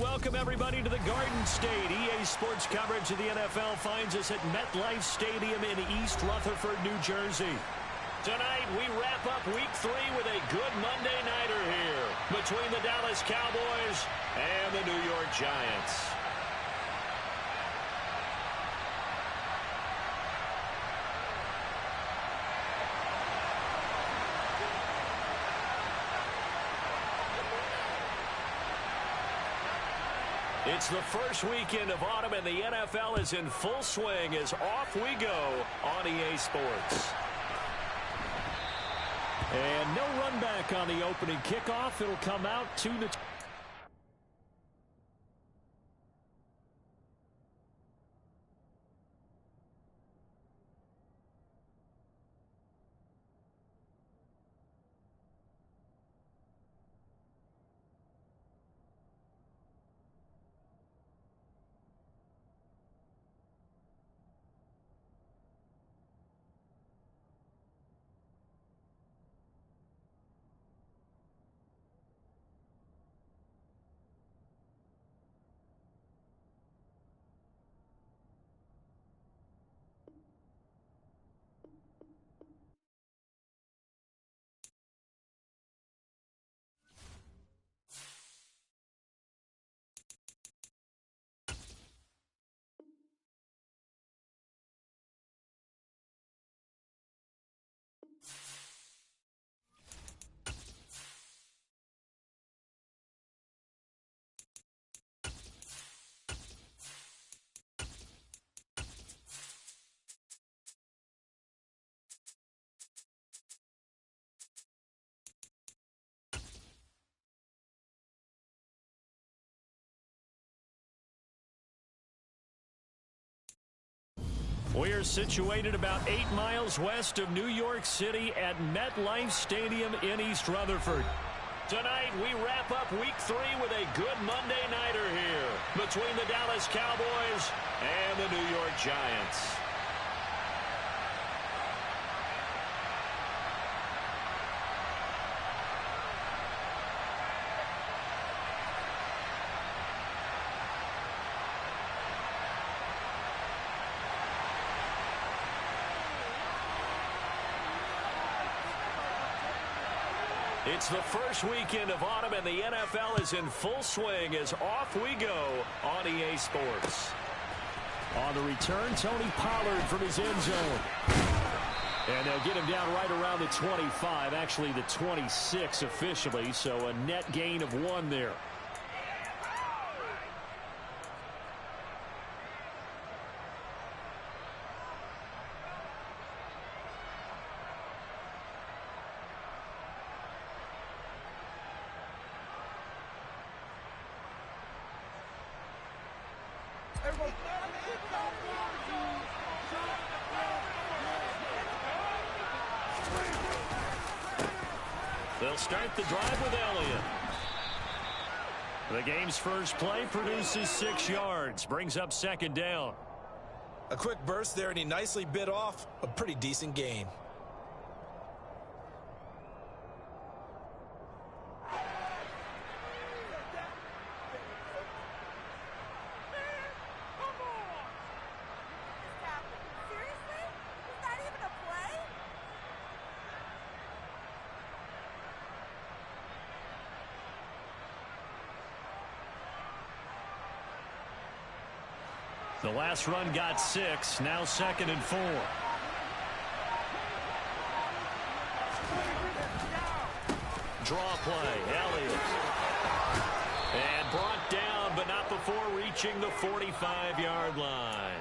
welcome everybody to the Garden State. EA Sports coverage of the NFL finds us at MetLife Stadium in East Rutherford, New Jersey. Tonight, we wrap up Week 3 with a good Monday nighter here between the Dallas Cowboys and the New York Giants. It's the first weekend of autumn, and the NFL is in full swing as off we go on EA Sports. And no run back on the opening kickoff. It'll come out to the... We are situated about 8 miles west of New York City at MetLife Stadium in East Rutherford. Tonight, we wrap up Week 3 with a good Monday nighter here between the Dallas Cowboys and the New York Giants. It's the first weekend of autumn, and the NFL is in full swing as off we go on EA Sports. On the return, Tony Pollard from his end zone. And they'll get him down right around the 25, actually the 26 officially, so a net gain of 1 there. They'll start the drive with Elliott. The game's first play produces 6 yards, brings up 2nd down. A quick burst there, and he nicely bit off a pretty decent gain. The last run got 6, now 2nd and 4. Draw play, Elliott. And brought down, but not before reaching the 45-yard line.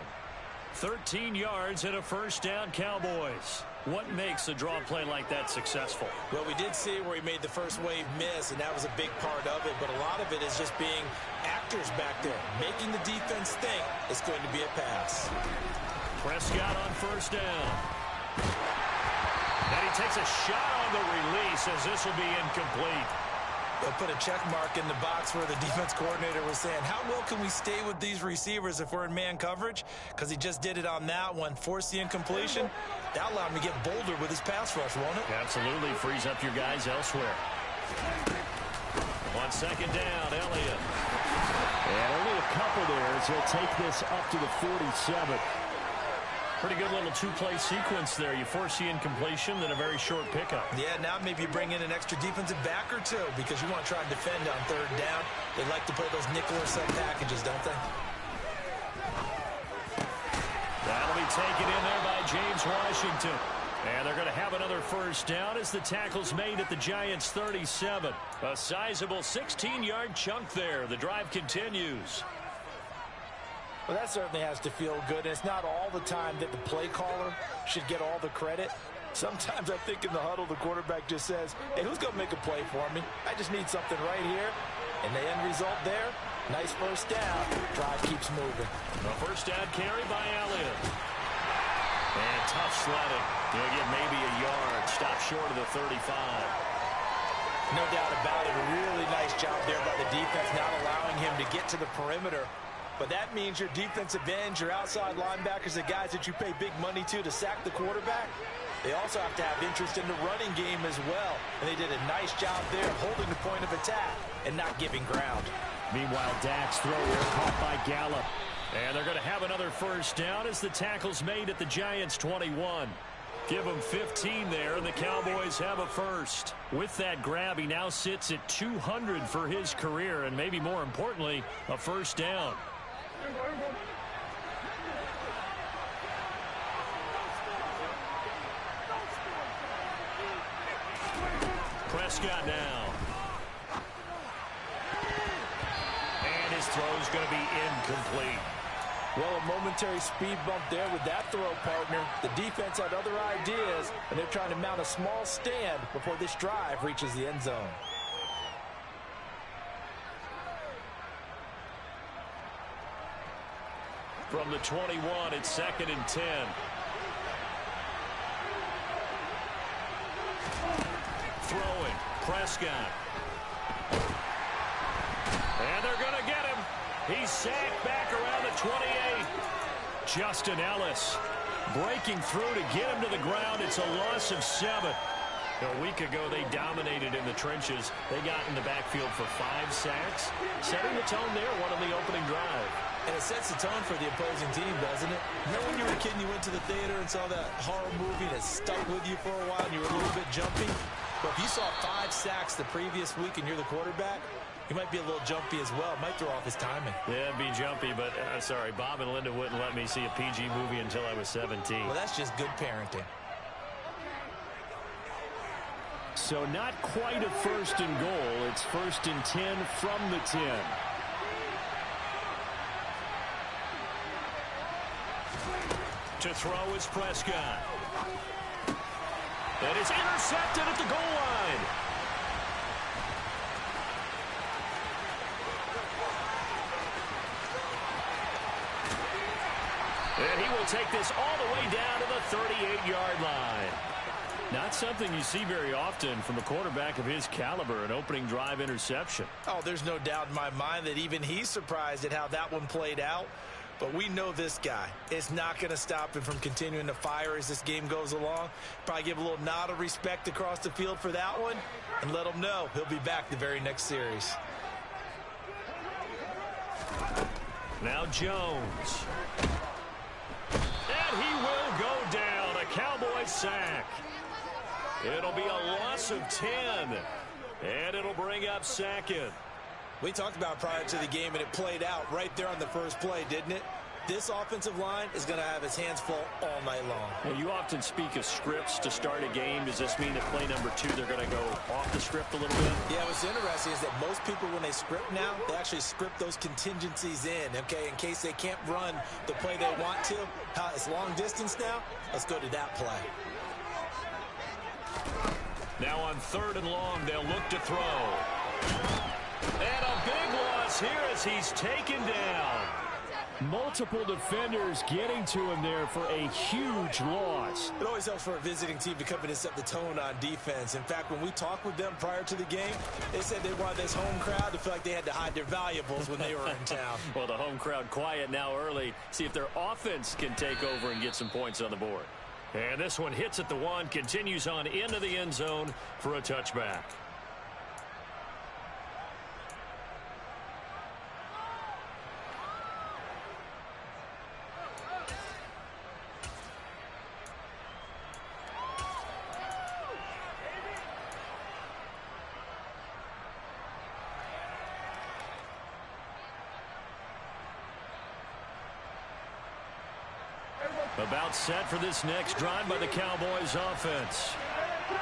13 yards and a 1st down, Cowboys. What makes a draw play like that successful? Well, we did see where he made the first wave miss, and that was a big part of it. But a lot of it is just being actors back there, making the defense think it's going to be a pass. Prescott on 1st down. And he takes a shot on the release as this will be incomplete. They'll put a check mark in the box where the defense coordinator was saying, how well can we stay with these receivers if we're in man coverage? Because he just did it on that one, forced the incompletion. That allowed him to get bolder with his pass rush, won't it? Absolutely. Frees up your guys elsewhere. On second down, Elliott. And only a couple there as he'll take this up to the 47. Pretty good little two-play sequence there. You force the incompletion, then a very short pickup. Yeah, now maybe you bring in an extra defensive back or two because you want to try and defend on third down. They like to play those nickel or sub packages, don't they? That'll be taken in there by James Washington. And they're going to have another first down as the tackle's made at the Giants' 37. A sizable 16-yard chunk there. The drive continues. Well, that certainly has to feel good. And it's not all the time that the play caller should get all the credit. Sometimes I think in the huddle, the quarterback just says, hey, who's going to make a play for me? I just need something right here. And the end result there, nice first down. Drive keeps moving. A first down carry by Elliott. And tough sledding. He'll get maybe a yard. Stop short of the 35. No doubt about it. A really nice job there by the defense, not allowing him to get to the perimeter. But that means your defensive ends, your outside linebackers, the guys that you pay big money to sack the quarterback, they also have to have interest in the running game as well. And they did a nice job there holding the point of attack and not giving ground. Meanwhile, Dak's throw here caught by Gallup. And they're going to have another first down as the tackle's made at the Giants' 21. Give them 15 there, and the Cowboys have a first. With that grab, he now sits at 200 for his career, and maybe more importantly, a first down. Prescott now. And his throw's going to be incomplete. Well, a momentary speed bump there with that throw, partner. The defense had other ideas, and they're trying to mount a small stand before this drive reaches the end zone. From the 21, it's second and 10. Throwing, Prescott. And they're going to get him. He's sacked back around the 28. Justin Ellis breaking through to get him to the ground. It's a loss of 7. A week ago, they dominated in the trenches. They got in the backfield for 5 sacks, setting the tone there, one on the opening drive. And it sets the tone for the opposing team, doesn't it? Remember when you were a kid and you went to the theater and saw that horror movie and it stuck with you for a while and you were a little bit jumpy? But if you saw 5 sacks the previous week and you're the quarterback, he might be a little jumpy as well. It might throw off his timing. Yeah, it'd be jumpy, but sorry, Bob and Linda wouldn't let me see a PG movie until I was 17. Well, that's just good parenting. So not quite a first and goal. It's first and 10 from the 10. To throw is Prescott. And it's intercepted at the goal line. And he will take this all the way down to the 38-yard line. Not something you see very often from a quarterback of his caliber, an opening drive interception. Oh, there's no doubt in my mind that even he's surprised at how that one played out. But we know this guy. It's not going to stop him from continuing to fire as this game goes along. Probably give a little nod of respect across the field for that one and let him know he'll be back the very next series. Now Jones. And he will go down. A Cowboy sack. It'll be a loss of 10. And it'll bring up second. We talked about it prior to the game, and it played out right there on the first play, didn't it? This offensive line is going to have its hands full all night long. Well, you often speak of scripts to start a game. Does this mean that play number 2, they're going to go off the script a little bit? Yeah, what's interesting is that most people, when they script now, they actually script those contingencies in, okay, in case they can't run the play they want to. It's long distance now. Let's go to that play. Now on 3rd and long, they'll look to throw. And a big loss here as he's taken down. Multiple defenders getting to him there for a huge loss. It always helps for a visiting team to come in and set the tone on defense. In fact, when we talked with them prior to the game, they said they wanted this home crowd to feel like they had to hide their valuables when they were in town. Well, the home crowd quiet now early. See if their offense can take over and get some points on the board. And this one hits at the 1, continues on into the end zone for a touchback. About set for this next drive by the Cowboys offense.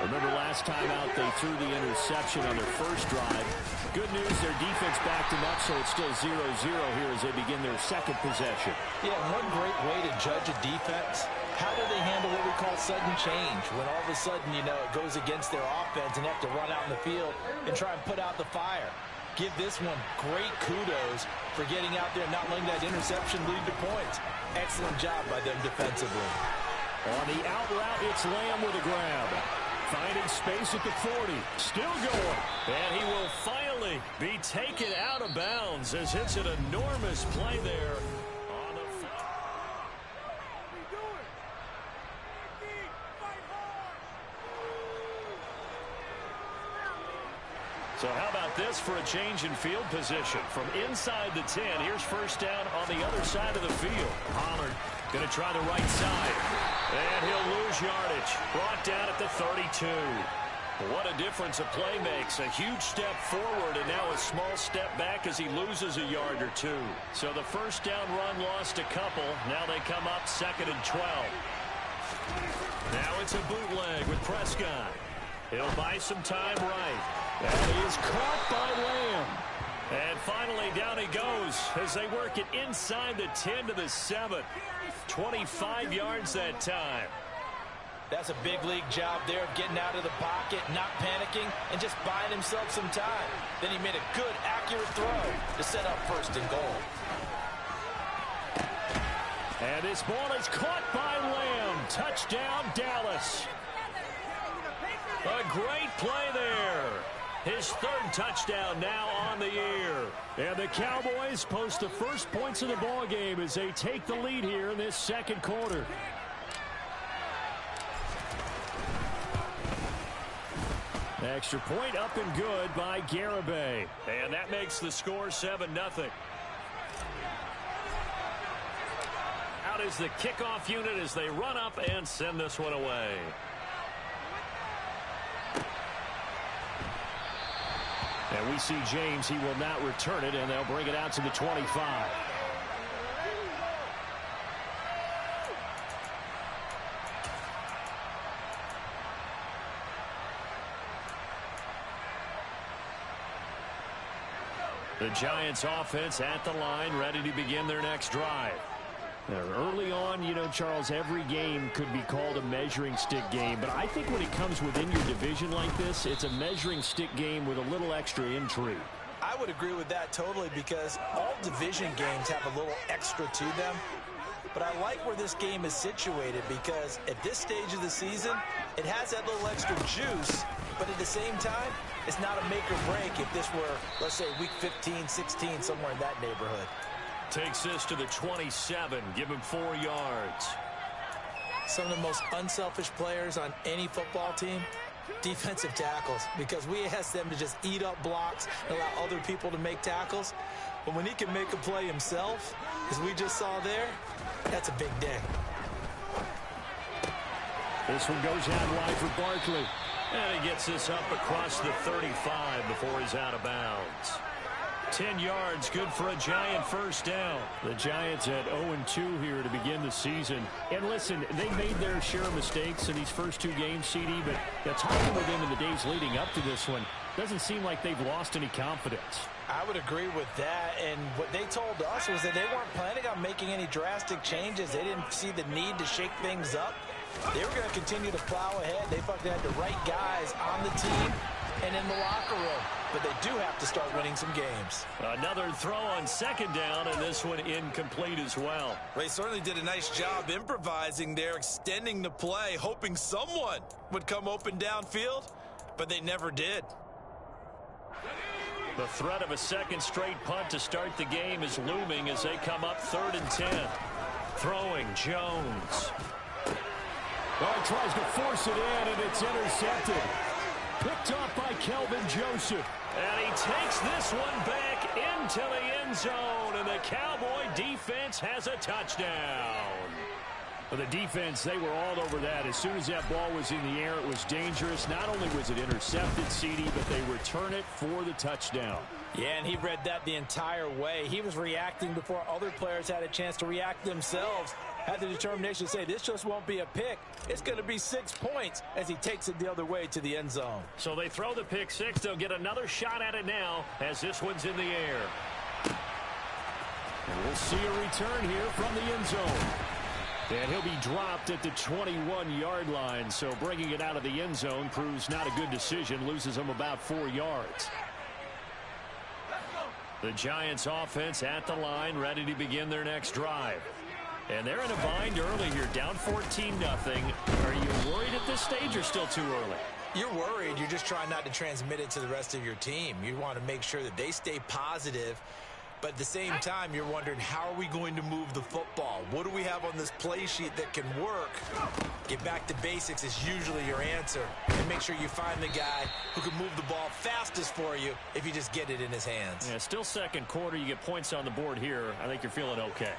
Remember last time out they threw the interception on their first drive. Good news, their defense backed them up, so it's still 0-0 here as they begin their second possession. Yeah, one great way to judge a defense. How do they handle what we call sudden change? When all of a sudden, you know, it goes against their offense and they have to run out in the field and try and put out the fire. Give this one great kudos for getting out there and not letting that interception lead to points. Excellent job by them defensively. On the out route, it's Lamb with a grab. Finding space at the 40. Still going. And he will finally be taken out of bounds as it's an enormous play there. On the So how about this for a change in field position? From inside the 10, here's first down on the other side of the field. Pollard going to try the right side. And he'll lose yardage. Brought down at the 32. What a difference a play makes. A huge step forward and now a small step back as he loses a yard or two. So the first down run lost a couple. Now they come up 2nd and 12. Now it's a bootleg with Prescott. He'll buy some time right. And he is caught by Lamb. And finally down he goes as they work it inside the 10 to the 7. 25 yards that time. That's a big league job there of getting out of the pocket, not panicking, and just buying himself some time. Then he made a good, accurate throw to set up 1st and goal. And this ball is caught by Lamb. Touchdown, Dallas. A great play there. His 3rd touchdown now on the year. And the Cowboys post the first points of the ball game as they take the lead here in this 2nd quarter. Extra point up and good by Garibay. And that makes the score 7-0. Out is the kickoff unit as they run up and send this one away. And we see James, he will not return it, and they'll bring it out to the 25. The Giants offense at the line, ready to begin their next drive. Now, early on, you know, Charles, every game could be called a measuring stick game, but I think when it comes within your division like this, it's a measuring stick game with a little extra intrigue. I would agree with that totally because all division games have a little extra to them. But I like where this game is situated because at this stage of the season, it has that little extra juice, but at the same time, it's not a make or break if this were, let's say, week 15, 16, somewhere in that neighborhood. Takes this to the 27, give him 4 yards. Some of the most unselfish players on any football team, defensive tackles, because we ask them to just eat up blocks and allow other people to make tackles. But when he can make a play himself, as we just saw there, that's a big day. This one goes out wide for Barkley. And he gets this up across the 35 before he's out of bounds. 10 yards, good for a Giant first down. The Giants at 0-2 here to begin the season. And listen, they made their share of mistakes in these first 2 games, CD, but talking with them in the days leading up to this one, doesn't seem like they've lost any confidence. I would agree with that, and what they told us was that they weren't planning on making any drastic changes. They didn't see the need to shake things up. They were going to continue to plow ahead. They felt they had the right guys on the team and in the locker room. But they do have to start winning some games. Another throw on 2nd down, and this one incomplete as well. They certainly did a nice job improvising there, extending the play, hoping someone would come open downfield, but they never did. The threat of a 2nd straight punt to start the game is looming as they come up 3rd and 10. Throwing Jones. Oh, tries to force it in, and it's intercepted. Picked off by Kelvin Joseph. And he takes this one back into the end zone, and the Cowboy defense has a touchdown. For the defense, they were all over that. As soon as that ball was in the air, it was dangerous. Not only was it intercepted, CD, but they return it for the touchdown. Yeah, and he read that the entire way. He was reacting before other players had a chance to react themselves. had the determination to say this just won't be a pick. It's going to be 6 points as he takes it the other way to the end zone. So they throw the pick six. They'll get another shot at it now as this one's in the air. And we'll see a return here from the end zone. And he'll be dropped at the 21-yard line. So bringing it out of the end zone proves not a good decision. Loses him about 4 yards. The Giants offense at the line, ready to begin their next drive. And they're in a bind early here, down 14-0. Are you worried at this stage or still too early? You're worried. You're just trying not to transmit it to the rest of your team. You want to make sure that they stay positive. But at the same time, you're wondering, how are we going to move the football? What do we have on this play sheet that can work? Get back to basics is usually your answer. And make sure you find the guy who can move the ball fastest for you if you just get it in his hands. Yeah, still second quarter. You get points on the board here. I think you're feeling okay.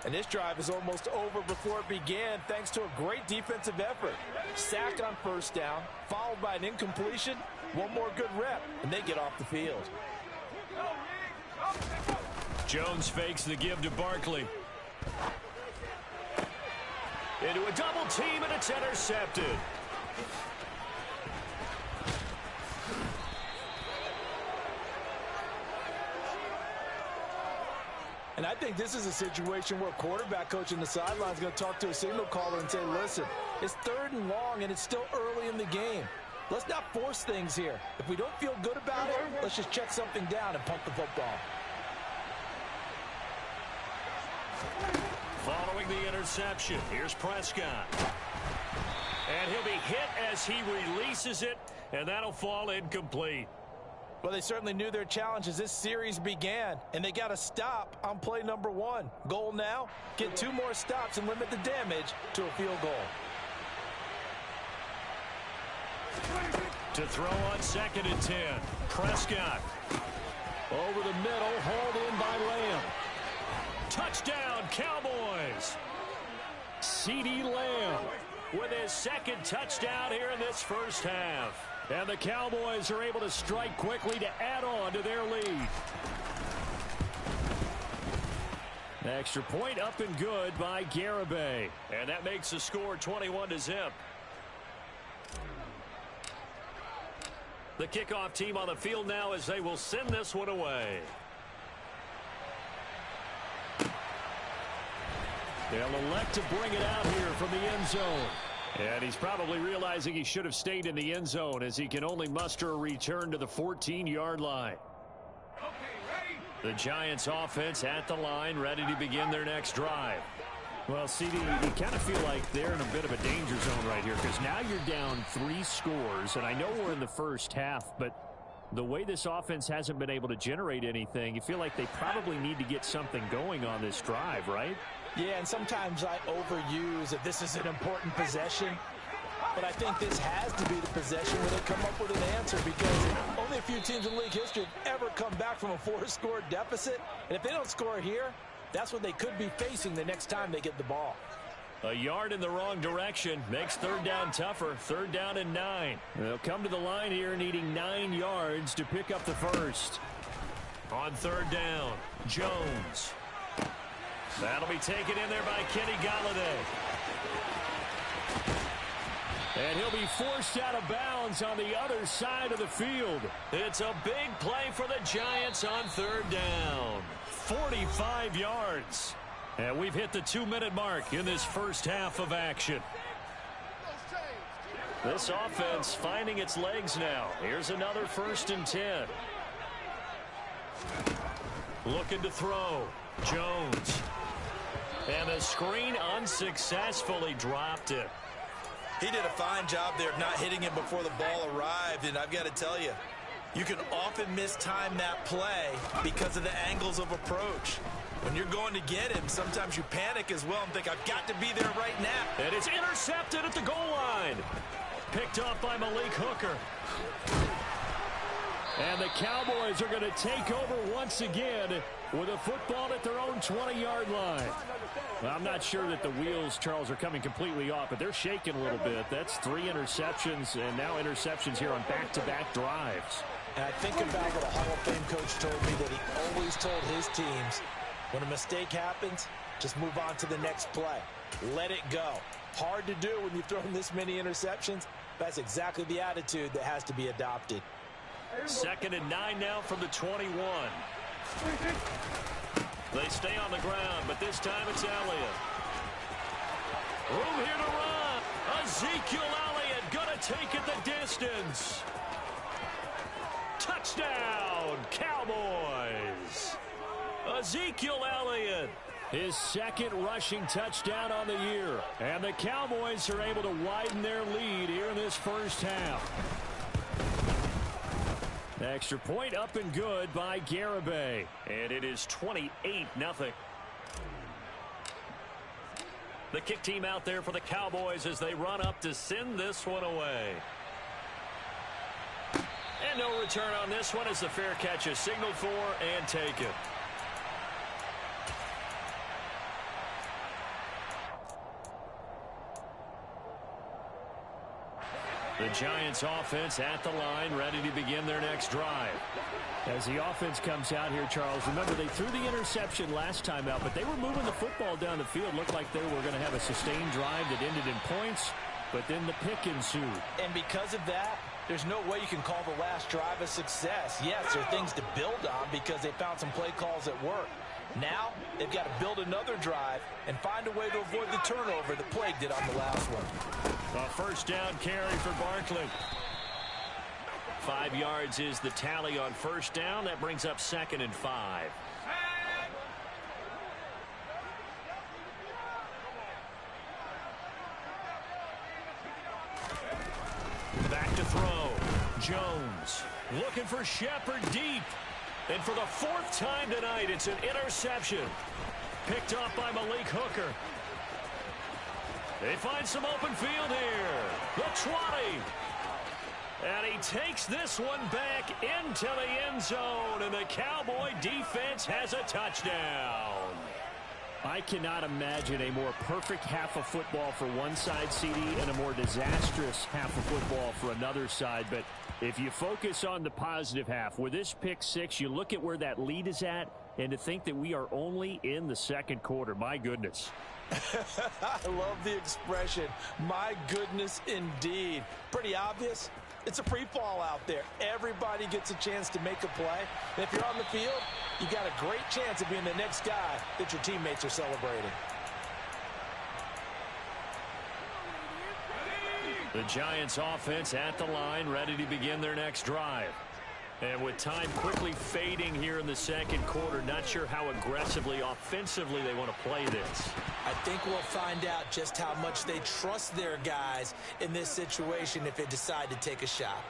And this drive is almost over before it began thanks to a great defensive effort. Sack on first down, followed by an incompletion. One more good rep, and they get off the field. Jones fakes the give to Barkley. Into a double team, and it's intercepted. And I think this is a situation where quarterback coach in the sideline is going to talk to a signal caller and say, listen, it's 3rd and long, and it's still early in the game. Let's not force things here. If we don't feel good about it, let's just check something down and pump the football. Following the interception, here's Prescott. And he'll be hit as he releases it, and that'll fall incomplete. Well, they certainly knew their challenge as this series began, and they got a stop on play number 1. Goal now, get 2 more stops and limit the damage to a field goal. To throw on 2nd and 10. Prescott. Over the middle, hauled in by Lamb. Touchdown, Cowboys. CeeDee Lamb with his 2nd touchdown here in this first half. And the Cowboys are able to strike quickly to add on to their lead. Extra point up and good by Garibay. And that makes the score 21-0. The kickoff team on the field now as they will send this one away. They'll elect to bring it out here from the end zone. And he's probably realizing he should have stayed in the end zone as he can only muster a return to the 14-yard line. The Giants offense at the line, ready to begin their next drive. Well, CD, you kind of feel like they're in a bit of a danger zone right here because now you're down 3 scores, and I know we're in the first half, but the way this offense hasn't been able to generate anything, you feel like they probably need to get something going on this drive, right? Yeah, and sometimes I overuse that this is an important possession. But I think this has to be the possession where they come up with an answer because only a few teams in league history have ever come back from a 4-score deficit. And if they don't score here, that's what they could be facing the next time they get the ball. A yard in the wrong direction makes 3rd down tougher. 3rd down and 9. They'll come to the line here needing 9 yards to pick up the first. On 3rd down, Jones. That'll be taken in there by Kenny Golladay. And he'll be forced out of bounds on the other side of the field. It's a big play for the Giants on 3rd down. 45 yards. And we've hit the 2-minute mark in this first half of action. This offense finding its legs now. Here's another 1st and 10. Looking to throw. Jones. And the screen unsuccessfully dropped it. He did a fine job there of not hitting him before the ball arrived, and I've got to tell you, you can often mistime that play because of the angles of approach. When you're going to get him, sometimes you panic as well and think, I've got to be there right now. And it's intercepted at the goal line. Picked off by Malik Hooker. And the Cowboys are going to take over once again with a football at their own 20-yard line. Well, I'm not sure that the wheels, Charles, are coming completely off, but they're shaking a little bit. That's 3 interceptions and now interceptions here on back-to-back drives. And I think about what a Hall of Fame coach told me that he always told his teams, when a mistake happens, just move on to the next play. let it go. Hard to do when you've thrown this many interceptions. That's exactly the attitude that has to be adopted. 2nd and 9 now from the 21. They stay on the ground, but this time it's Elliott. Room here to run. Ezekiel Elliott going to take it the distance. Touchdown, Cowboys. Ezekiel Elliott, his 2nd rushing touchdown on the year. And the Cowboys are able to widen their lead here in this first half. Extra point up and good by Garibay. And it is 28-0. The kick team out there for the Cowboys as they run up to send this one away. And no return on this one as the fair catch is signaled for and taken. The Giants offense at the line, ready to begin their next drive. As the offense comes out here, Charles, remember they threw the interception last time out, but they were moving the football down the field. Looked like they were going to have a sustained drive that ended in points, but then the pick ensued. And because of that, there's no way you can call the last drive a success. Yes, there are things to build on because they found some play calls that work. Now, they've got to build another drive and find a way to avoid the turnover that Plague did on the last one. A first down carry for Barkley. 5 yards is the tally on first down. That brings up 2nd and 5. Back to throw. Jones looking for Shepard deep. And for the 4th time tonight, it's an interception. Picked off by Malik Hooker. They find some open field here. The 20. And he takes this one back into the end zone. And the Cowboy defense has a touchdown. I cannot imagine a more perfect half of football for one side, CD, and a more disastrous half of football for another side. But if you focus on the positive half, with this pick 6, you look at where that lead is at, and to think that we are only in the 2nd quarter. My goodness. I love the expression. My goodness, indeed. Pretty obvious. It's a free fall out there. Everybody gets a chance to make a play. And if you're on the field, you got a great chance of being the next guy that your teammates are celebrating. The Giants offense at the line, ready to begin their next drive. And with time quickly fading here in the 2nd quarter, not sure how aggressively, offensively they want to play this. I think we'll find out just how much they trust their guys in this situation if they decide to take a shot.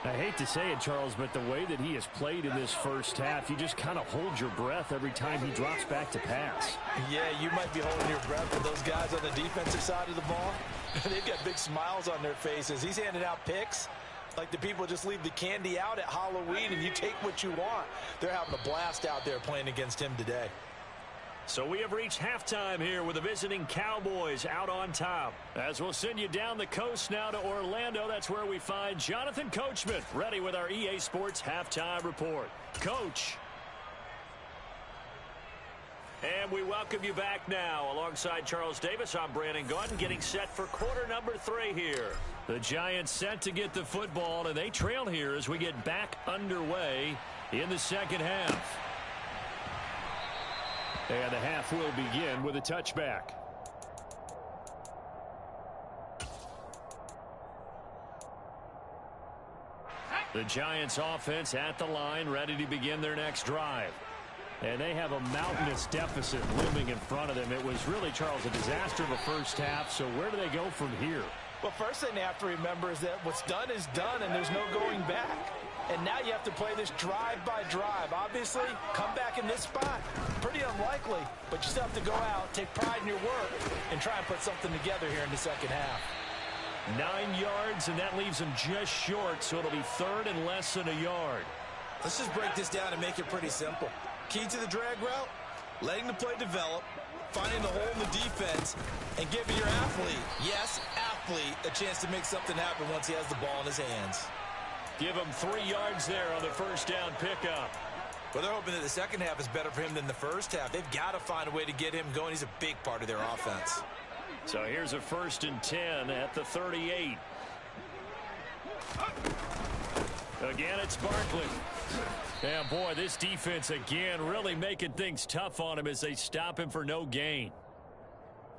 I hate to say it, Charles, but the way that he has played in this first half, you just kind of hold your breath every time he drops back to pass. Yeah, you might be holding your breath for those guys on the defensive side of the ball. They've got big smiles on their faces. He's handing out picks like the people just leave the candy out at Halloween and you take what you want. They're having a blast out there playing against him today. So we have reached halftime here with the visiting Cowboys out on top. As we'll send you down the coast now to Orlando, that's where we find Jonathan Coachman, ready with our EA Sports Halftime Report. Coach. And we welcome you back now. Alongside Charles Davis, I'm Brandon Gaudin, getting set for quarter number 3 here. The Giants set to get the football, and they trail here as we get back underway in the 2nd half. And the half will begin with a touchback. The Giants offense at the line, ready to begin their next drive. And they have a mountainous deficit looming in front of them. It was really, Charles, a disaster of a first half. So where do they go from here? Well, first thing they have to remember is that what's done is done, and there's no going back. And now you have to play this drive by drive. Obviously, come back in this spot. Pretty unlikely, but you still have to go out, take pride in your work, and try and put something together here in the 2nd half. 9 yards, and that leaves them just short, so it'll be 3rd and less than a yard. Let's just break this down and make it pretty simple. Key to the drag route, letting the play develop, finding the hole in the defense, and giving your athlete, yes, athlete, a chance to make something happen once he has the ball in his hands. Give him 3 yards there on the first down pickup. Well, they're hoping that the 2nd half is better for him than the first half. They've got to find a way to get him going. He's a big part of their offense. So here's a 1st and 10 at the 38. Again, it's Barkley. Yeah, boy, this defense again really making things tough on him as they stop him for no gain.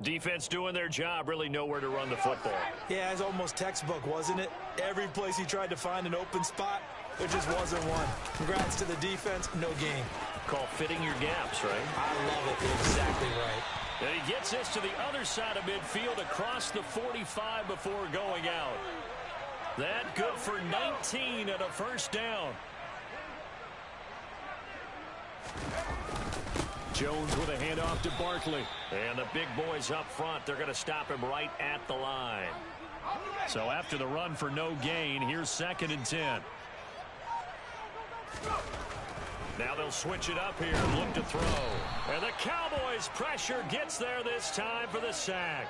Defense doing their job, really nowhere to run the football. Yeah, it's almost textbook, wasn't it? Every place he tried to find an open spot, there just wasn't one. Congrats to the defense, no gain. Call fitting your gaps, right? I love it. Exactly right. And he gets this to the other side of midfield across the 45 before going out. That good for 19 and a 1st down. Jones with a handoff to Barkley. And the big boys up front, they're going to stop him right at the line. So after the run for no gain, here's 2nd and 10. Now they'll switch it up here and look to throw. And the Cowboys' pressure gets there this time for the sack.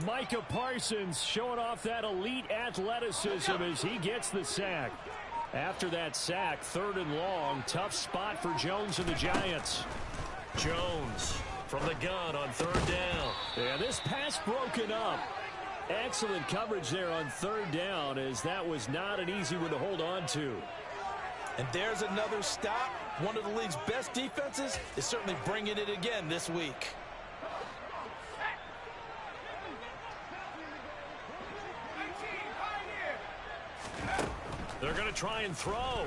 Micah Parsons showing off that elite athleticism as he gets the sack. After that sack, 3rd and long, tough spot for Jones and the Giants. Jones from the gun on 3rd down. And this pass broken up. Excellent coverage there on 3rd down, as that was not an easy one to hold on to. And there's another stop. One of the league's best defenses is certainly bringing it again this week. They're going to try and throw.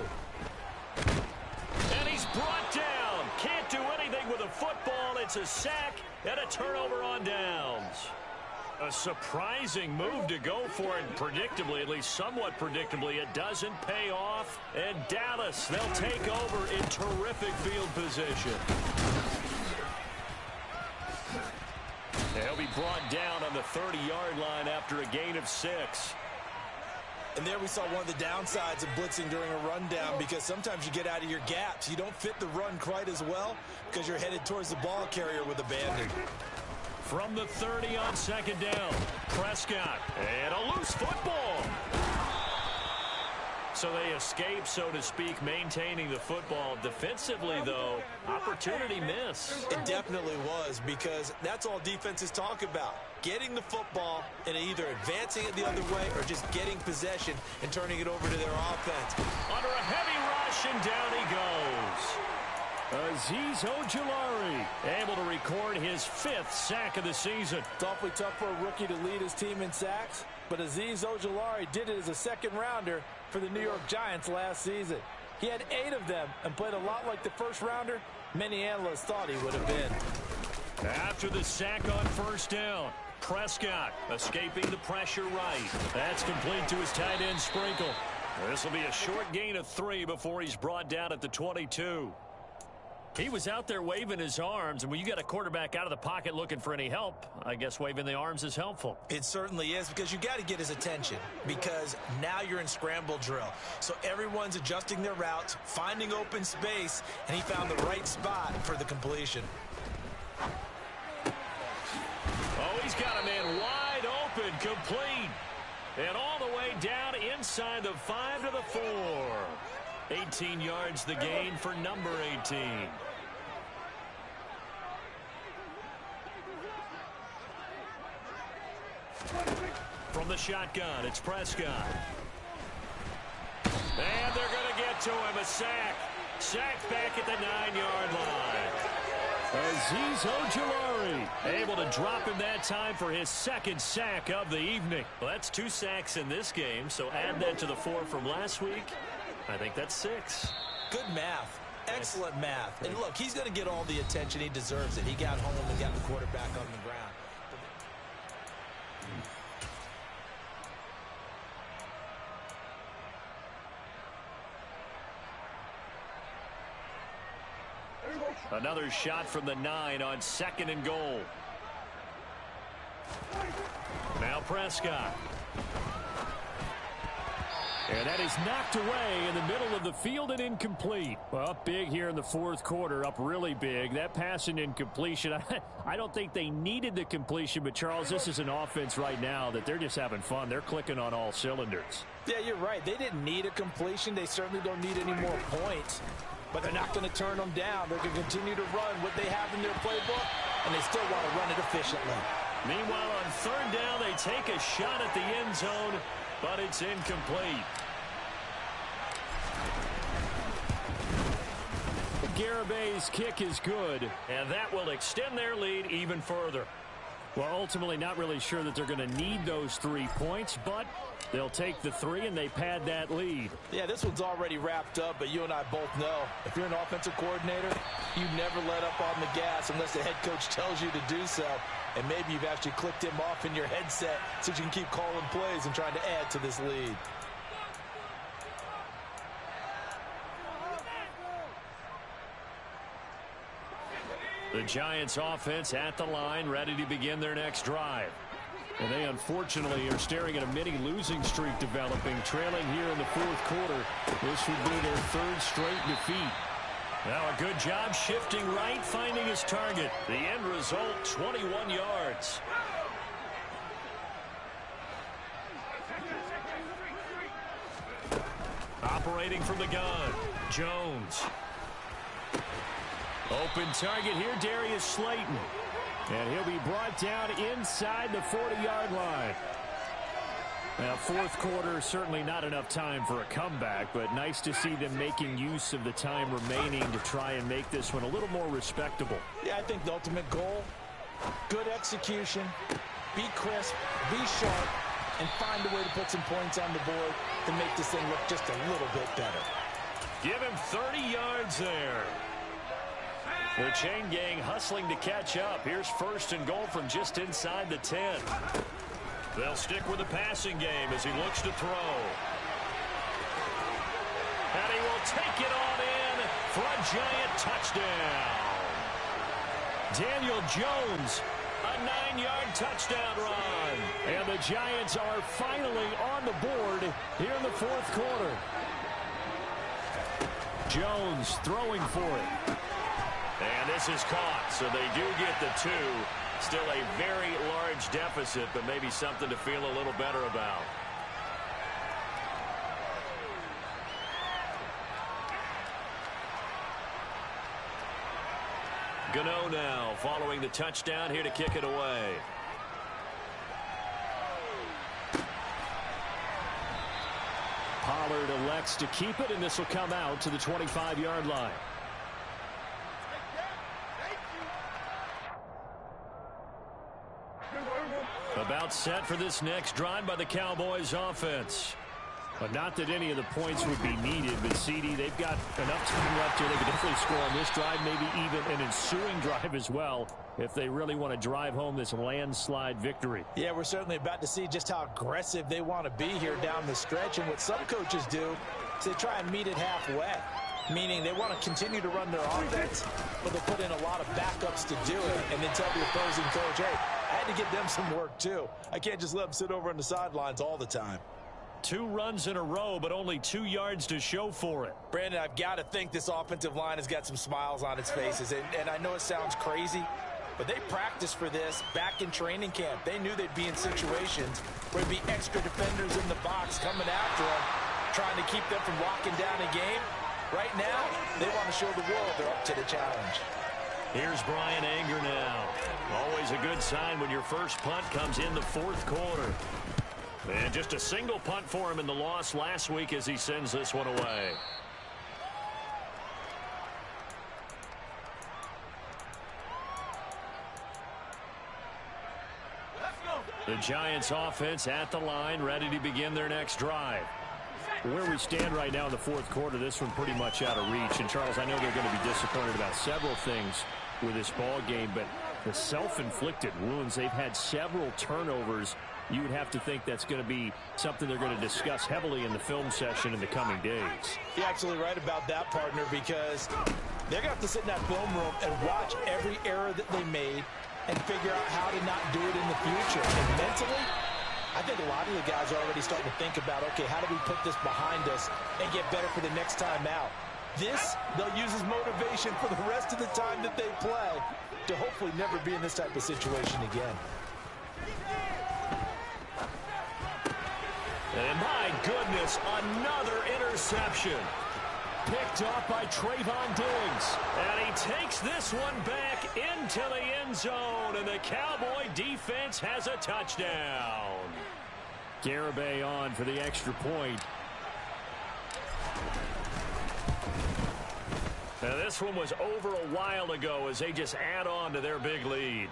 And he's brought down. Can't do anything with a football. It's a sack and a turnover on downs. A surprising move to go for it, predictably, at least somewhat predictably. It doesn't pay off. And Dallas, they'll take over in terrific field position. And he'll be brought down on the 30-yard line after a gain of 6. And there we saw one of the downsides of blitzing during a rundown, because sometimes you get out of your gaps. You don't fit the run quite as well because you're headed towards the ball carrier with abandon. From the 30 on 2nd down, Prescott, and a loose football. So they escape, so to speak, maintaining the football. Defensively, though, opportunity miss. It definitely was, because that's all defenses talk about. Getting the football and either advancing it the other way or just getting possession and turning it over to their offense. Under a heavy rush, and down he goes. Azeez Ojulari able to record his 5th sack of the season. It's awfully tough for a rookie to lead his team in sacks, but Azeez Ojulari did it as a 2nd rounder for the New York Giants last season. He had 8 of them and played a lot like the 1st rounder many analysts thought he would have been. After the sack on 1st down, Prescott escaping the pressure right. That's complete to his tight end Sprinkle. This will be a short gain of 3 before he's brought down at the 22. He was out there waving his arms, and when you got a quarterback out of the pocket looking for any help, I guess waving the arms is helpful. It certainly is, because you got to get his attention, because now you're in scramble drill. So everyone's adjusting their routes, finding open space, and he found the right spot for the completion. Oh, he's got a man wide open, complete. And all the way down inside the 5 to the 4. 18 yards the gain for number 18. From the shotgun, it's Prescott. And they're going to get to him, a sack. Sacked back at the 9-yard line. Azeez Ojulari able to drop him that time for his 2nd sack of the evening. Well, that's 2 sacks in this game, so add that to the 4 from last week. I think that's 6. Good math. Excellent math. And look, he's going to get all the attention. He deserves it. He got home and got the quarterback on the ground. Another shot from the 9 on 2nd and goal. Now Prescott. And that is knocked away in the middle of the field and incomplete. Well, up big here in the 4th quarter, up really big. That pass and incompletion, I don't think they needed the completion, but Charles, this is an offense right now that they're just having fun. They're clicking on all cylinders. Yeah, you're right. They didn't need a completion. They certainly don't need any more points. But they're not going to turn them down. They're going to continue to run what they have in their playbook, and they still want to run it efficiently. Meanwhile, on third down, they take a shot at the end zone, but it's incomplete. Garabay's kick is good, and that will extend their lead even further. Well, ultimately, not really sure that they're going to need those 3 points, but they'll take the 3 and they pad that lead. Yeah, this one's already wrapped up, but you and I both know if you're an offensive coordinator, you never let up on the gas unless the head coach tells you to do so. And maybe you've actually clicked him off in your headset so you can keep calling plays and trying to add to this lead. The Giants offense at the line, ready to begin their next drive. And they unfortunately are staring at a mini losing streak developing, trailing here in the fourth quarter. This would be their 3rd straight defeat. Now a good job shifting right, finding his target. The end result, 21 yards. Operating from the gun, Jones. Open target here, Darius Slayton. And he'll be brought down inside the 40-yard line. Now, fourth quarter, certainly not enough time for a comeback, but nice to see them making use of the time remaining to try and make this one a little more respectable. Yeah, I think the ultimate goal, good execution, be crisp, be sharp, and find a way to put some points on the board to make this thing look just a little bit better. Give him 30 yards there. The chain gang hustling to catch up. Here's 1st and goal from just inside the 10. They'll stick with the passing game as he looks to throw. And he will take it on in for a Giant touchdown. Daniel Jones, a 9-yard touchdown run. And the Giants are finally on the board here in the fourth quarter. Jones throwing for it. And this is caught, so they do get the 2. Still a very large deficit, but maybe something to feel a little better about. Gano now following the touchdown here to kick it away. Pollard elects to keep it, and this will come out to the 25-yard line. About set for this next drive by the Cowboys offense. But not that any of the points would be needed, but CD, they've got enough time left here. They could definitely score on this drive, maybe even an ensuing drive as well, if they really want to drive home this landslide victory. Yeah, we're certainly about to see just how aggressive they want to be here down the stretch. And what some coaches do is they try and meet it halfway, meaning they want to continue to run their offense, but they put in a lot of backups to do it, and then tell the opposing coach, hey, I had to give them some work too. I can't just let them sit over on the sidelines all the time. 2 runs in a row, but only 2 yards to show for it. Brandon, I've got to think this offensive line has got some smiles on its faces. And I know it sounds crazy, but they practiced for this back in training camp. They knew they'd be in situations where there'd be extra defenders in the box coming after them, trying to keep them from locking down a game. Right now, they want to show the world they're up to the challenge. Here's Brian Anger now. Always a good sign when your first punt comes in the fourth quarter. And just a single punt for him in the loss last week as he sends this one away. The Giants offense at the line, ready to begin their next drive. Where we stand right now in the fourth quarter, this one pretty much out of reach. And, Charles, I know they're going to be disappointed about several things with this ball game, but the self-inflicted wounds, they've had several turnovers. You would have to think that's going to be something they're going to discuss heavily in the film session in the coming days. You're absolutely right about that, partner, because they're going to have to sit in that film room and watch every error that they made and figure out how to not do it in the future. And mentally, I think a lot of the guys are already starting to think about, okay, how do we put this behind us and get better for the next time out? This, they'll use as motivation for the rest of the time that they play to hopefully never be in this type of situation again. And my goodness, another interception. Picked off by Trayvon Diggs. And he takes this one back into the end zone. And the Cowboy defense has a touchdown. Garibay on for the extra point. Now this one was over a while ago as they just add on to their big lead.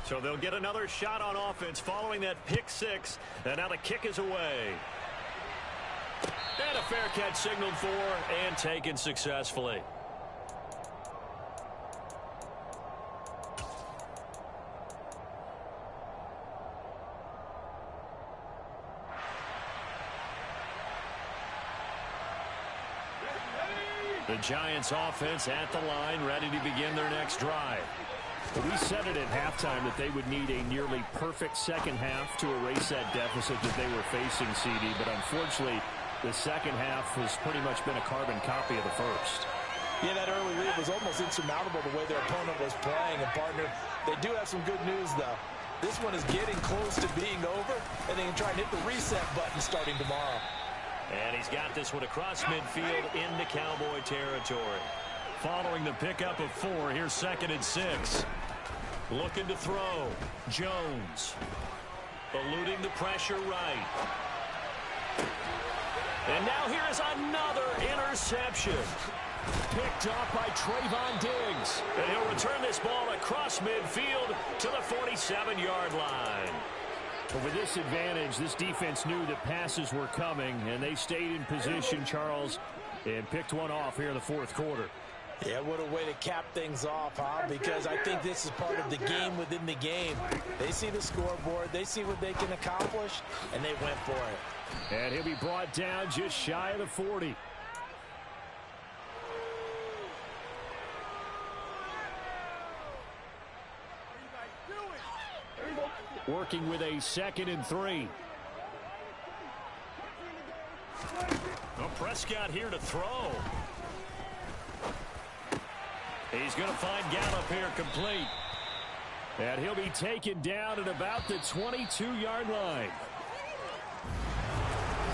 So they'll get another shot on offense following that pick six. And now the kick is away. And a fair catch signaled for and taken successfully. The Giants offense at the line, ready to begin their next drive. We said it at halftime that they would need a nearly perfect second half to erase that deficit that they were facing, CD. But unfortunately, the second half has pretty much been a carbon copy of the first. Yeah, that early lead was almost insurmountable the way their opponent was playing. And, partner, they do have some good news, though. This one is getting close to being over, and they can try and hit the reset button starting tomorrow. And he's got this one across midfield into Cowboy territory. Following the pickup of 4, here's 2nd and 6. Looking to throw. Jones. Eluding the pressure right. And now here is another interception. Picked off by Trayvon Diggs. And he'll return this ball across midfield to the 47-yard line. But with this advantage, this defense knew that passes were coming, and they stayed in position, Charles, and picked one off here in the fourth quarter. Yeah, what a way to cap things off, huh? Because I think this is part of the game within the game. They see the scoreboard, they see what they can accomplish, and they went for it. And he'll be brought down just shy of the 40. Working with a 2nd and 3. Well, Prescott here to throw. He's going to find Gallup here complete. And he'll be taken down at about the 22-yard line.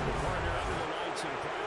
The partner under the lights in